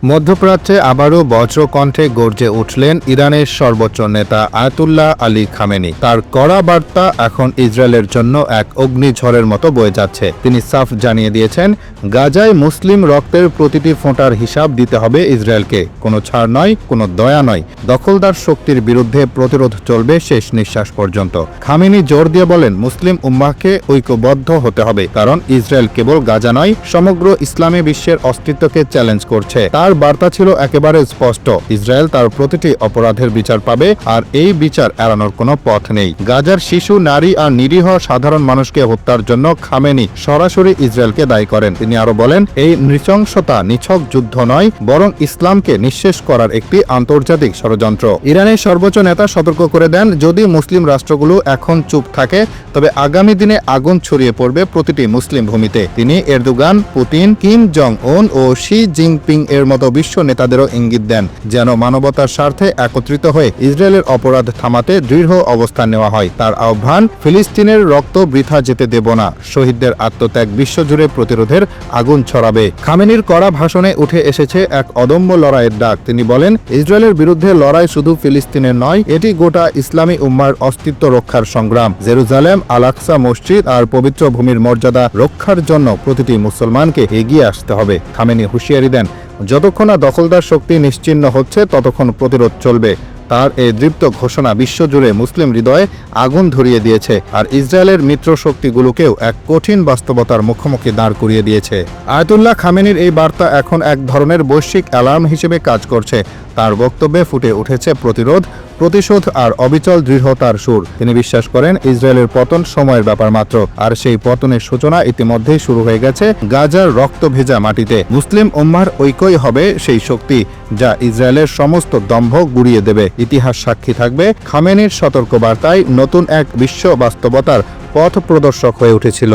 মধ্যপ্রাচ্যে আবারও বজ্রকণ্ঠে গর্জে উঠলেন ইরানের সর্বোচ্চ নেতা আয়াতুল্লাহ আলী খামেনি। তার কড়া বার্তা এখন ইসরায়েলের জন্য এক অগ্নিঝড়ের মতো বয়ে যাচ্ছে। তিনি সাফ জানিয়ে দিয়েছেন, গাজায় মুসলিম রক্তের প্রতিটি ফোঁটার হিসাব দিতে হবে ইসরায়েলকে। কোনো ছাড় নয়, কোনো দয়া নয়। দখলদার শক্তির বিরুদ্ধে প্রতিরোধ চলবে শেষ নিঃশ্বাস পর্যন্ত। খামেনি জোর দিয়ে বলেন, মুসলিম উম্মাহকে ঐক্যবদ্ধ হতে হবে, কারণ ইসরায়েল কেবল গাজা নয়, সমগ্র ইসলামী বিশ্বের অস্তিত্বকে চ্যালেঞ্জ করছে। তার বার্তা ছিল একেবারে স্পষ্ট, ইসরায়েল তার প্রতিটি অপরাধের বিচার পাবে, আর এই বিচার এড়ানোর কোনো পথ নেই। গাজার শিশু, নারী আর নিরীহ সাধারণ মানুষকে হত্যার জন্য খামেনি সরাসরি ইসরায়েলকে দায়ী করেন। তিনি আরো বলেন, এই নৃশংসতা নিছক যুদ্ধ নয়, বরং ইসলামকে নিঃশেষ করার একটি আন্তর্জাতিক ষড়যন্ত্র। ইরানের সর্বোচ্চ নেতা সতর্ক করে দেন, যদি মুসলিম রাষ্ট্রগুলো এখন চুপ থাকে, তবে আগামী দিনে আগুন ছড়িয়ে পড়বে প্রতিটি মুসলিম ভূমিতে। তিনি এরদোগান, পুতিন, কিম জং উন ও শি জিনপিং এর মতো বিশ্ব নেতাদেরও ইঙ্গিত দেন, যেন মানবতার স্বার্থে একত্রিত হয়ে ইসরায়েলের অপরাধ থামাতে দৃঢ় অবস্থান নেওয়া হয়। তার আহ্বান, ফিলিস্তিনের রক্ত বৃথা যেতে দেব না, শহীদদের আত্মত্যাগ বিশ্বজুড়ে প্রতিরোধের আগুন ছড়াবে। খামেনির কড়া ভাষণে উঠে এসেছে এক অদম্য লড়াইয়ের ডাক। তিনি বলেন, ইসরায়েলের বিরুদ্ধে লড়াই শুধু ফিলিস্তিনের নয়, এটি গোটা ইসলামী উম্মার অস্তিত্ব রক্ষার সংগ্রাম। জেরুজালেম, আল আকসা মসজিদ আর পবিত্র ভূমির মর্যাদা রক্ষার জন্য প্রতিটি মুসলমানকে এগিয়ে আসতে হবে। খামেনি হুঁশিয়ারি দেন, যতক্ষণ না দখলদার শক্তি নিশ্চিহ্ন হচ্ছে, ততক্ষণ প্রতিরোধ চলবে। তার এই দৃপ্ত ঘোষণা বিশ্বজুড়ে মুসলিম হৃদয়ে আগুন ধরিয়ে দিয়েছে, আর ইসরায়েলের মিত্র শক্তিগুলোকেও এক কঠিন বাস্তবতার মুখোমুখি দাঁড় করিয়ে দিয়েছে। আয়াতুল্লাহ খামেনির এই বার্তা এখন এক ধরনের বৈশ্বিক অ্যালার্ম হিসেবে কাজ করছে। তার বক্তব্যে ফুটে উঠেছে প্রতিরোধ, প্রতিশোধ আর অবিচল দৃঢ়তার সুর। তিনি বিশ্বাস করেন, ইসরায়েলের পতন সময়ের ব্যাপার মাত্র, আর সেই পতনের সূচনা ইতিমধ্যেই শুরু হয়ে গেছে গাজার রক্ত ভেজা মাটিতে। মুসলিম উম্মাহর ঐক্যই হবে সেই শক্তি যা ইসরায়েলের সমস্ত দম্ভ গুড়িয়ে দেবে। ইতিহাস সাক্ষী থাকবে, খামেনির সতর্কবার্তায় নতুন এক বিশ্ব বাস্তবতার পথ প্রদর্শক হয়ে উঠেছিল।